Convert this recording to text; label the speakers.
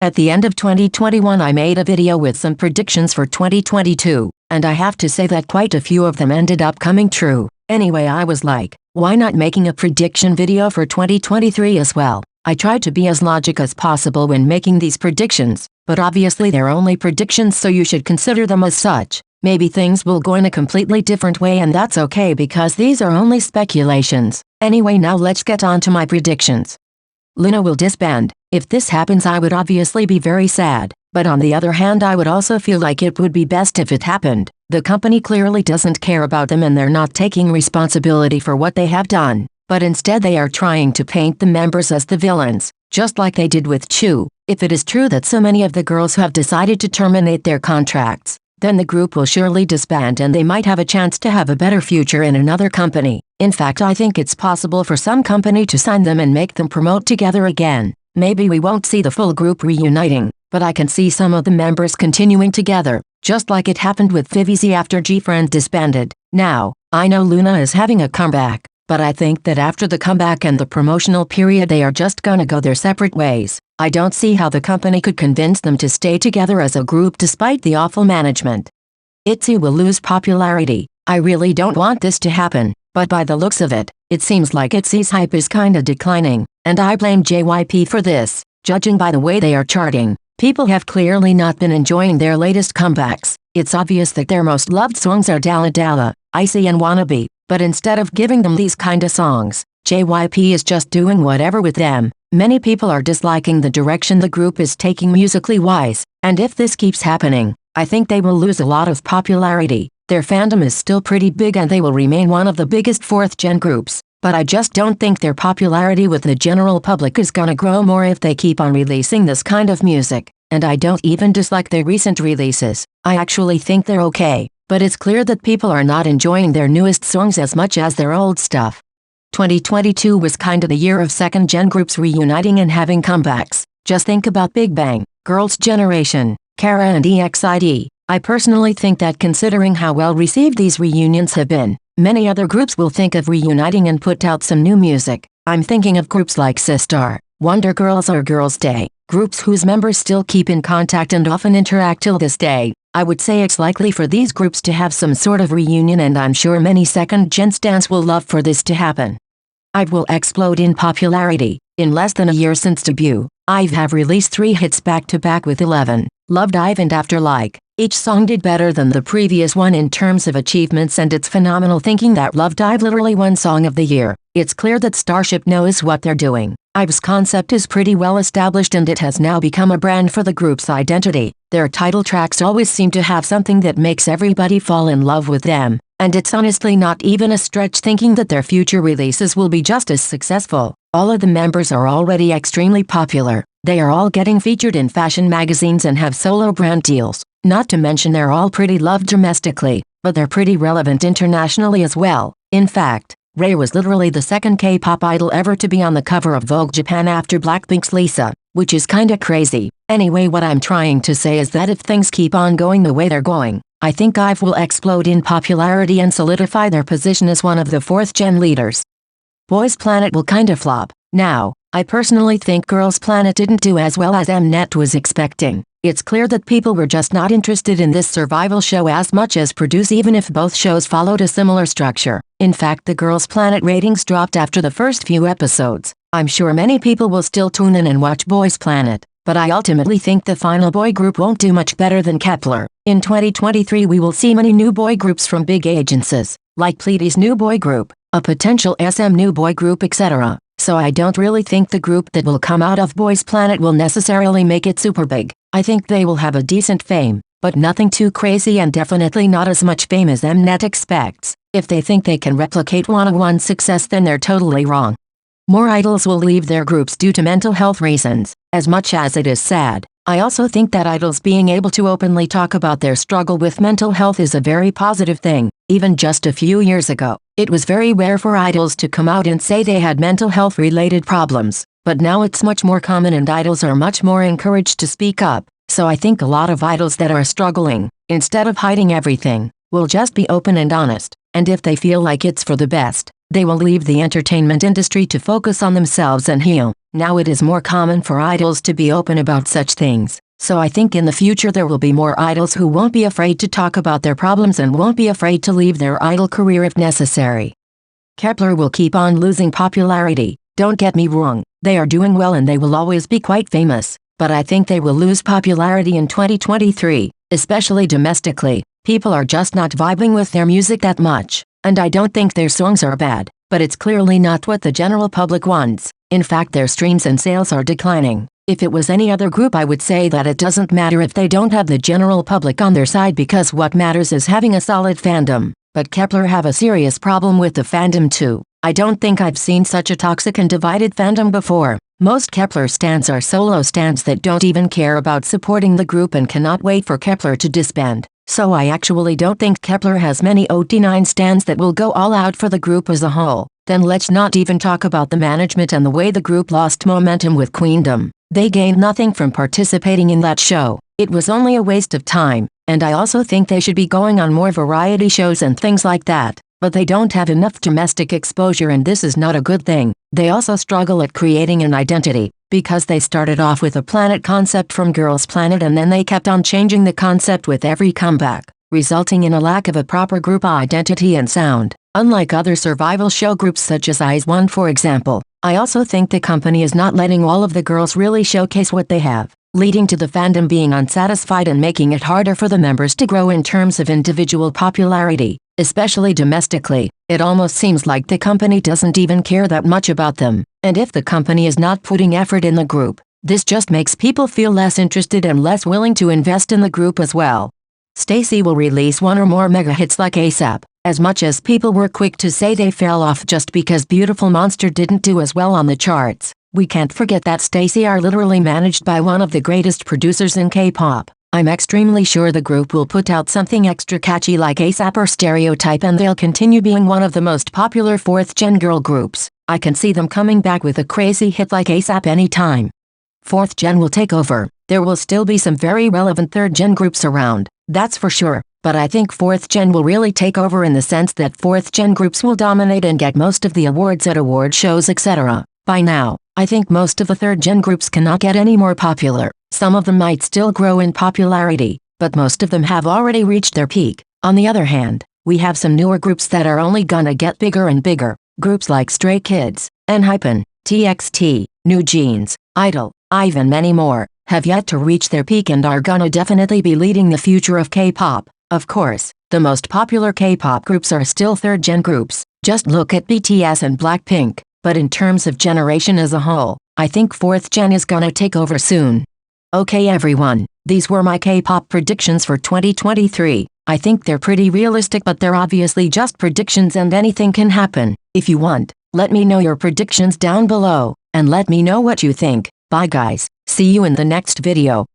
Speaker 1: At the end of 2021 I made a video with some predictions for 2022, and I have to say that quite a few of them ended up coming true. Anyway, I was like, why not making a prediction video for 2023 as well? I tried to be as logical as possible when making these predictions, but obviously they're only predictions, so you should consider them as such. Maybe things will go in a completely different way, and that's okay because these are only speculations. Anyway, now let's get on to my predictions. Luna will disband. If this happens, I would obviously be very sad, but on the other hand I would also feel like it would be best if it happened. The company clearly doesn't care about them and they're not taking responsibility for what they have done, but instead they are trying to paint the members as the villains, just like they did with Chu. If it is true that so many of the girls have decided to terminate their contracts, then the group will surely disband and they might have a chance to have a better future in another company. In fact, I think it's possible for some company to sign them and make them promote together again. Maybe we won't see the full group reuniting, but I can see some of the members continuing together, just like it happened with Vivizy after G-Friend disbanded. Now, I know Luna is having a comeback, but I think that after the comeback and the promotional period they are just gonna go their separate ways. I don't see how the company could convince them to stay together as a group despite the awful management. ITZY will lose popularity. I really don't want this to happen, but by the looks of it, it seems like ITZY's hype is kinda declining, and I blame JYP for this. Judging by the way they are charting, people have clearly not been enjoying their latest comebacks. It's obvious that their most loved songs are Dalla Dalla, Icy and Wannabe, but instead of giving them these kinda songs, JYP is just doing whatever with them. Many people are disliking the direction the group is taking musically wise, and if this keeps happening, I think they will lose a lot of popularity. Their fandom is still pretty big and they will remain one of the biggest fourth-gen groups, but I just don't think their popularity with the general public is gonna grow more if they keep on releasing this kind of music. And I don't even dislike their recent releases. I actually think they're okay, but it's clear that people are not enjoying their newest songs as much as their old stuff. 2022 was kinda the year of second-gen groups reuniting and having comebacks. Just think about Big Bang, Girls' Generation, Kara and EXID. I personally think that considering how well received these reunions have been, many other groups will think of reuniting and put out some new music. I'm thinking of groups like Sistar, Wonder Girls or Girls' Day, groups whose members still keep in contact and often interact till this day. I would say it's likely for these groups to have some sort of reunion, and I'm sure many second-gen stans will love for this to happen. IVE will explode in popularity. In less than a year since debut, IVE have released 3 hits back-to-back with 11, Loved IVE and After Like. Each song did better than the previous one in terms of achievements, and it's phenomenal thinking that Loved IVE literally won Song of the Year. It's clear that Starship knows what they're doing. IVE's concept is pretty well established and it has now become a brand for the group's identity. Their title tracks always seem to have something that makes everybody fall in love with them, and it's honestly not even a stretch thinking that their future releases will be just as successful. All of the members are already extremely popular. They are all getting featured in fashion magazines and have solo brand deals. Not to mention they're all pretty loved domestically, but they're pretty relevant internationally as well. In fact, Ray was literally the second K-pop idol ever to be on the cover of Vogue Japan after Blackpink's Lisa, which is kinda crazy. Anyway, what I'm trying to say is that if things keep on going the way they're going, I think IVE will explode in popularity and solidify their position as one of the fourth-gen leaders. Boys Planet will kinda flop. Now, I personally think Girls Planet didn't do as well as Mnet was expecting. It's clear that people were just not interested in this survival show as much as Produce, even if both shows followed a similar structure. In fact, the Girls Planet ratings dropped after the first few episodes. I'm sure many people will still tune in and watch Boys Planet, but I ultimately think the final boy group won't do much better than Kepler. In 2023 we will see many new boy groups from big agencies, like Pleiades' new boy group, a potential SM new boy group, etc. So I don't really think the group that will come out of Boys Planet will necessarily make it super big. I think they will have a decent fame, but nothing too crazy, and definitely not as much fame as Mnet expects. If they think they can replicate 101's success, then they're totally wrong. More idols will leave their groups due to mental health reasons. As much as it is sad, I also think that idols being able to openly talk about their struggle with mental health is a very positive thing. Even just a few years ago, it was very rare for idols to come out and say they had mental health related problems. But now it's much more common and idols are much more encouraged to speak up. So I think a lot of idols that are struggling, instead of hiding everything, will just be open and honest. And if they feel like it's for the best, they will leave the entertainment industry to focus on themselves and heal. Now it is more common for idols to be open about such things, so I think in the future there will be more idols who won't be afraid to talk about their problems and won't be afraid to leave their idol career if necessary. Kepler will keep on losing popularity, don't get me wrong, they are doing well and they will always be quite famous, but I think they will lose popularity in 2023, especially domestically. People are just not vibing with their music that much, and I don't think their songs are bad, but it's clearly not what the general public wants. In fact, their streams and sales are declining. If it was any other group, I would say that it doesn't matter if they don't have the general public on their side, because what matters is having a solid fandom. But Kepler have a serious problem with the fandom too. I don't think I've seen such a toxic and divided fandom before. Most Kepler stans are solo stans that don't even care about supporting the group and cannot wait for Kepler to disband. So I actually don't think Kepler has many OT9 stans that will go all out for the group as a whole. Then let's not even talk about the management and the way the group lost momentum with Queendom. They gained nothing from participating in that show. It was only a waste of time, and I also think they should be going on more variety shows and things like that. But they don't have enough domestic exposure, and this is not a good thing. They also struggle at creating an identity, because they started off with a planet concept from Girls Planet and then they kept on changing the concept with every comeback, resulting in a lack of a proper group identity and sound. Unlike other survival show groups such as IZ*ONE for example, I also think the company is not letting all of the girls really showcase what they have, leading to the fandom being unsatisfied and making it harder for the members to grow in terms of individual popularity, especially domestically. It almost seems like the company doesn't even care that much about them, and if the company is not putting effort in the group, this just makes people feel less interested and less willing to invest in the group as well. Stacy will release one or more mega hits like ASAP. As much as people were quick to say they fell off just because Beautiful Monster didn't do as well on the charts, we can't forget that Stacy are literally managed by one of the greatest producers in K-pop. I'm extremely sure the group will put out something extra catchy like ASAP or Stereotype, and they'll continue being one of the most popular 4th-gen girl groups. I can see them coming back with a crazy hit like ASAP anytime. 4th-gen will take over. There will still be some very relevant 3rd-gen groups around, that's for sure. But I think 4th-gen will really take over in the sense that 4th-gen groups will dominate and get most of the awards at award shows, etc. By now, I think most of the 3rd-gen groups cannot get any more popular. Some of them might still grow in popularity, but most of them have already reached their peak. On the other hand, we have some newer groups that are only gonna get bigger and bigger. Groups like Stray Kids, ENHYPEN, TXT, New Jeans, Idol, IVE and many more, have yet to reach their peak and are gonna definitely be leading the future of K-pop. Of course, the most popular K-pop groups are still 3rd-gen groups. Just look at BTS and Blackpink. But in terms of generation as a whole, I think 4th-gen is gonna take over soon. Okay everyone, these were my K-pop predictions for 2023. I think they're pretty realistic, but they're obviously just predictions and anything can happen. If you want, let me know your predictions down below, and let me know what you think. Bye guys, see you in the next video.